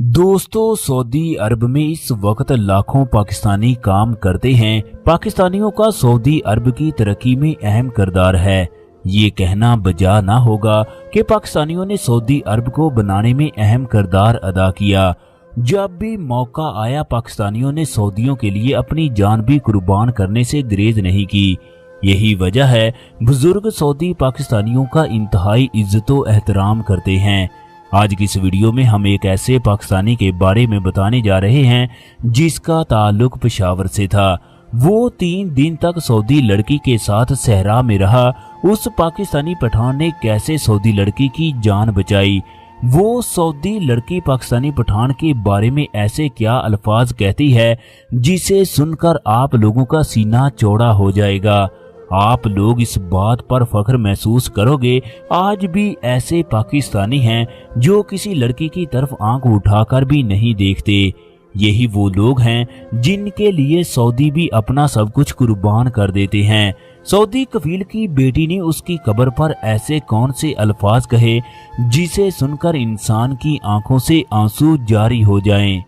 दोस्तों, सऊदी अरब में इस वक्त लाखों पाकिस्तानी काम करते हैं। पाकिस्तानियों का सऊदी अरब की तरक्की में अहम किरदार है। ये कहना बजा ना होगा कि पाकिस्तानियों ने सऊदी अरब को बनाने में अहम किरदार अदा किया। जब भी मौका आया, पाकिस्तानियों ने सऊदियों के लिए अपनी जान भी कुर्बान करने से गुरेज नहीं की। यही वजह है बुजुर्ग सऊदी पाकिस्तानियों का इंतहाई इज्जतो एहतराम करते हैं। आज की इस वीडियो में हम एक ऐसे पाकिस्तानी के बारे में बताने जा रहे हैं जिसका ताल्लुक पेशावर से था। वो 3 दिन तक सऊदी लड़की के साथ सहरा में रहा। उस पाकिस्तानी पठान ने कैसे सऊदी लड़की की जान बचाई। वो सऊदी लड़की पाकिस्तानी पठान के बारे में ऐसे क्या अल्फाज कहती है जिसे सुनकर आप लोगों का सीना चौड़ा हो जाएगा। आप लोग इस बात पर फख्र महसूस करोगे, आज भी ऐसे पाकिस्तानी हैं जो किसी लड़की की तरफ आंख उठाकर भी नहीं देखते। यही वो लोग हैं जिनके लिए सऊदी भी अपना सब कुछ कुर्बान कर देते हैं। सऊदी कफील की बेटी ने उसकी कब्र पर ऐसे कौन से अल्फाज कहे जिसे सुनकर इंसान की आंखों से आंसू जारी हो जाएं।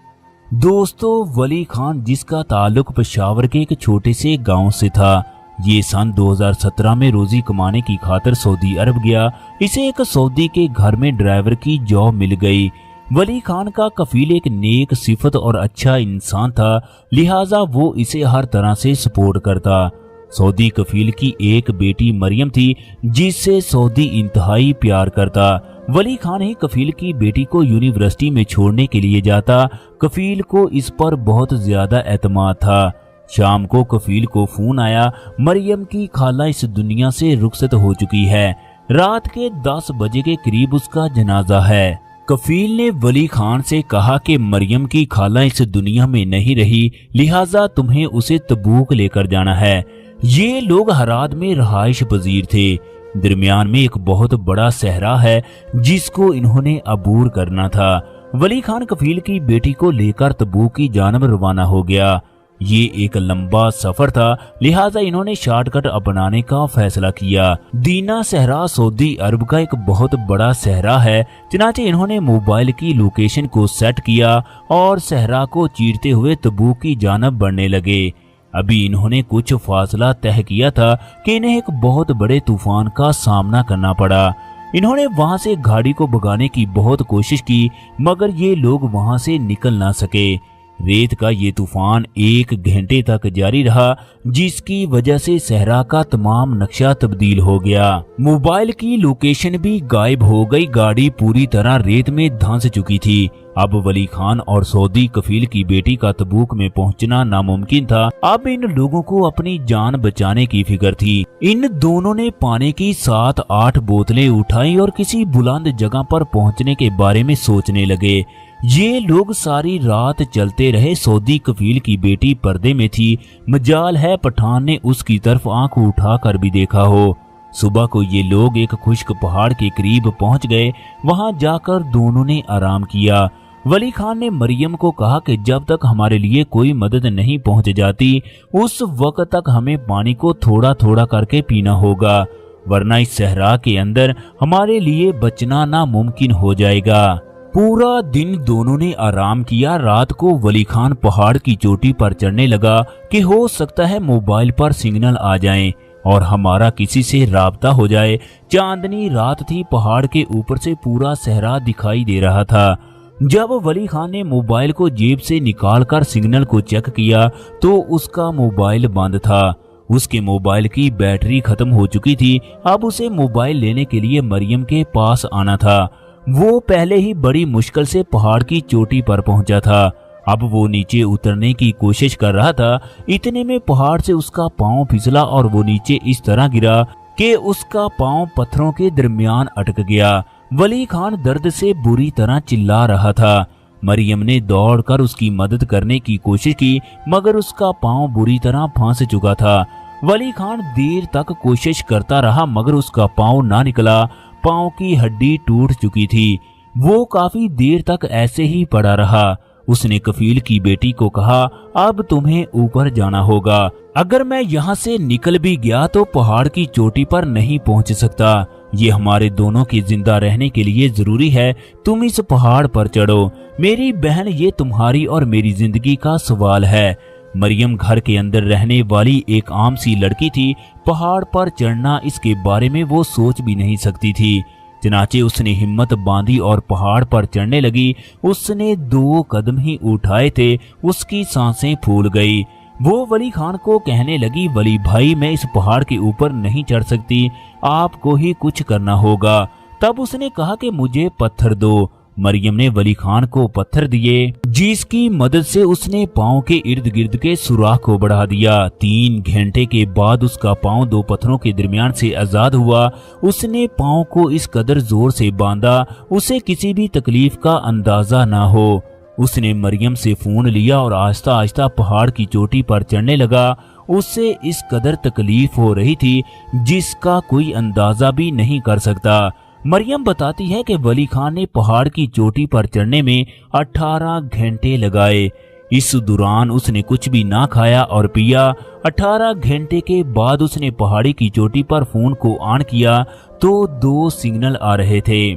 दोस्तों, वली खान, जिसका ताल्लुक पेशावर के एक छोटे से गांव से था, ये सन 2017 में रोजी कमाने की खातिर सऊदी अरब गया। इसे एक सऊदी के घर में ड्राइवर की जॉब मिल गई। वली खान का कफील एक नेक सिफत और अच्छा इंसान था, लिहाजा वो इसे हर तरह से सपोर्ट करता। सऊदी कफील की एक बेटी मरियम थी जिससे सऊदी इंतहाई प्यार करता। वली खान ही कफील की बेटी को यूनिवर्सिटी में छोड़ने के लिए जाता। कफील को इस पर बहुत ज्यादा एतमाद था। शाम को कफील को फोन आया, मरियम की खाला इस दुनिया से रुखसत हो चुकी है। रात के 10 बजे के करीब उसका जनाजा है। कफील ने वली खान से कहा कि मरियम की खाला इस दुनिया में नहीं रही, लिहाजा तुम्हें उसे तबूक लेकर जाना है। ये लोग हरात में रहाइश पजीर थे। दरमियान में एक बहुत बड़ा सहरा है जिसको इन्होंने अबूर करना था। वली खान कफील की बेटी को लेकर तबूक की जानब रवाना हो गया। ये एक लंबा सफर था, लिहाजा इन्होंने शॉर्टकट अपनाने का फैसला किया। दीना सहरा सऊदी अरब का एक बहुत बड़ा सहरा है। चनाचे इन्होंने मोबाइल की लोकेशन को सेट किया और सहरा को चीरते हुए तबूक की जानब बढ़ने लगे। अभी इन्होंने कुछ फासला तय किया था कि इन्हें एक बहुत बड़े तूफान का सामना करना पड़ा। इन्होंने वहां से गाड़ी को भगाने की बहुत कोशिश की, मगर ये लोग वहां से निकल ना सके। रेत का ये तूफान 1 घंटे तक जारी रहा, जिसकी वजह से सहरा का तमाम नक्शा तब्दील हो गया। मोबाइल की लोकेशन भी गायब हो गई। गाड़ी पूरी तरह रेत में धंस चुकी थी। अब वली खान और सऊदी कफील की बेटी का तबूक में पहुंचना नामुमकिन था। अब इन लोगों को अपनी जान बचाने की फिक्र थी। इन दोनों ने पानी की 7-8 बोतलें उठाई और किसी बुलंद जगह पर पहुंचने के बारे में सोचने लगे। ये लोग सारी रात चलते रहे। सऊदी कफील की बेटी पर्दे में थी। मजाल है पठान ने उसकी तरफ आंख उठाकर भी देखा हो। सुबह को ये लोग एक खुश्क पहाड़ के करीब पहुंच गए। वहां जाकर दोनों ने आराम किया। वली खान ने मरियम को कहा कि जब तक हमारे लिए कोई मदद नहीं पहुंच जाती, उस वक्त तक हमें पानी को थोड़ा थोड़ा करके पीना होगा, वरना इस सहरा के अंदर हमारे लिए बचना नामुमकिन हो जाएगा। पूरा दिन दोनों ने आराम किया। रात को वली खान पहाड़ की चोटी पर चढ़ने लगा कि हो सकता है मोबाइल पर सिग्नल आ जाए और हमारा किसी से राबता हो जाए। चांदनी रात थी। पहाड़ के ऊपर से पूरा सहरा दिखाई दे रहा था। जब वली खान ने मोबाइल को जेब से निकालकर सिग्नल को चेक किया तो उसका मोबाइल बंद था। उसके मोबाइल की बैटरी खत्म हो चुकी थी। अब उसे मोबाइल लेने के लिए मरियम के पास आना था। वो पहले ही बड़ी मुश्किल से पहाड़ की चोटी पर पहुंचा था। अब वो नीचे उतरने की कोशिश कर रहा था। इतने में पहाड़ से उसका पांव फिसला और वो नीचे इस तरह गिरा कि उसका पांव पत्थरों के दरमियान अटक गया। वली खान दर्द से बुरी तरह चिल्ला रहा था। मरियम ने दौड़कर उसकी मदद करने की कोशिश की, मगर उसका पांव बुरी तरह फंस चुका था। वली खान देर तक कोशिश करता रहा, मगर उसका पांव ना निकला। पांव की हड्डी टूट चुकी थी। वो काफी देर तक ऐसे ही पड़ा रहा। उसने कफील की बेटी को कहा, अब तुम्हें ऊपर जाना होगा। अगर मैं यहाँ से निकल भी गया तो पहाड़ की चोटी पर नहीं पहुँच सकता। ये हमारे दोनों के जिंदा रहने के लिए जरूरी है। तुम इस पहाड़ पर चढ़ो। मेरी बहन, ये तुम्हारी और मेरी जिंदगी का सवाल है। मरियम घर के अंदर रहने वाली एक आम सी लड़की थी। पहाड़ पर चढ़ना, इसके बारे में वो सोच भी नहीं सकती थी। चनाचे उसने हिम्मत बांधी और पहाड़ पर चढ़ने लगी। उसने 2 कदम ही उठाए थे, उसकी सांसें फूल गई। वो वली खान को कहने लगी, वली भाई, मैं इस पहाड़ के ऊपर नहीं चढ़ सकती, आपको ही कुछ करना होगा। तब उसने कहा कि मुझे पत्थर दो। मरियम ने वली खान को पत्थर दिए, जिसकी मदद से उसने पांव के इर्द गिर्द के सुराख को बढ़ा दिया। 3 घंटे के बाद उसका पांव 2 पत्थरों के दरमियान से आजाद हुआ। उसने पांव को इस कदर जोर से बांधा, उसे किसी भी तकलीफ का अंदाजा ना हो। उसने मरियम से फोन लिया और आहिस्ता आहिस्ता पहाड़ की चोटी पर चढ़ने लगा। उससे इस कदर तकलीफ हो रही थी जिसका कोई अंदाजा भी नहीं कर सकता। मरियम बताती है कि वली खान ने पहाड़ की चोटी पर चढ़ने में 18 घंटे लगाए। इस दौरान उसने कुछ भी ना खाया और पिया। 18 घंटे के बाद उसने पहाड़ी की चोटी पर फोन को ऑन किया तो 2 सिग्नल आ रहे थे।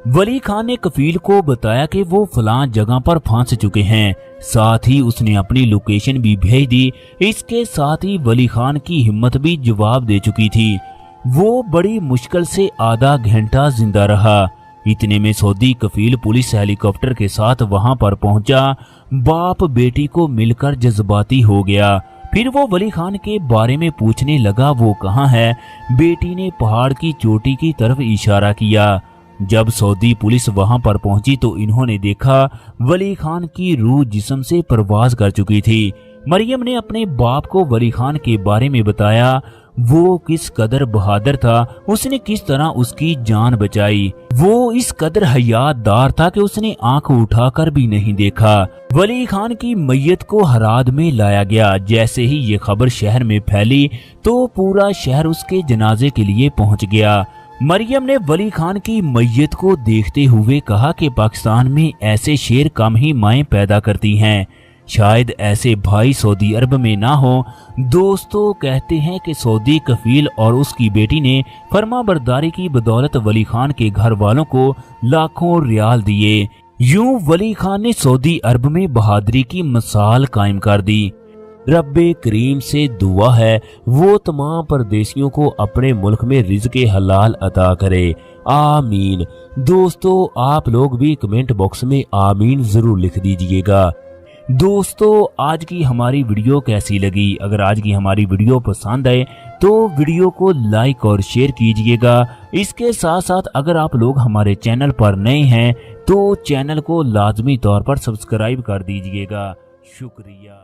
वली खान ने कफील को बताया कि वो फलां जगह पर फंस चुके हैं। साथ ही उसने अपनी लोकेशन भी भेज दी। इसके साथ ही वली खान की हिम्मत भी जवाब दे चुकी थी। वो बड़ी मुश्किल से आधा घंटा जिंदा रहा। इतने में सऊदी कफील पुलिस हेलीकॉप्टर के साथ वहां पर पहुंचा। बाप बेटी को मिलकर जज्बाती हो गया। फिर वो वली खान के बारे में पूछने लगा, वो कहाँ है। बेटी ने पहाड़ की चोटी की तरफ इशारा किया। जब सऊदी पुलिस वहां पर पहुंची तो इन्होंने देखा वली खान की रूह जिस्म से परवाज कर चुकी थी। मरियम ने अपने बाप को वली खान के बारे में बताया। वो किस कदर बहादुर था, उसने किस तरह उसकी जान बचाई। वो इस कदर हयातदार था कि उसने आंख उठाकर भी नहीं देखा। वली खान की मैयत को हराद में लाया गया। जैसे ही ये खबर शहर में फैली तो पूरा शहर उसके जनाजे के लिए पहुंच गया। मरियम ने वली खान की मैयत को देखते हुए कहा कि पाकिस्तान में ऐसे शेर कम ही माएं पैदा करती हैं, शायद ऐसे भाई सऊदी अरब में ना हो। दोस्तों कहते हैं कि सऊदी कफील और उसकी बेटी ने फर्माबरदारी की बदौलत वली खान के घर वालों को लाखों रियाल दिए। यूं वली खान ने सऊदी अरब में बहादुरी की मिसाल कायम कर दी। रब्बे करीम से दुआ है वो तमाम परदेशियों को अपने मुल्क में रिज़्क़े हलाल अता करे, आमीन। दोस्तों आप लोग भी कमेंट बॉक्स में आमीन जरूर लिख दीजिएगा। दोस्तों आज की हमारी वीडियो कैसी लगी? अगर आज की हमारी वीडियो पसंद आए तो वीडियो को लाइक और शेयर कीजिएगा। इसके साथ साथ अगर आप लोग हमारे चैनल पर नए हैं तो चैनल को लाजमी तौर पर सब्सक्राइब कर दीजिएगा। शुक्रिया।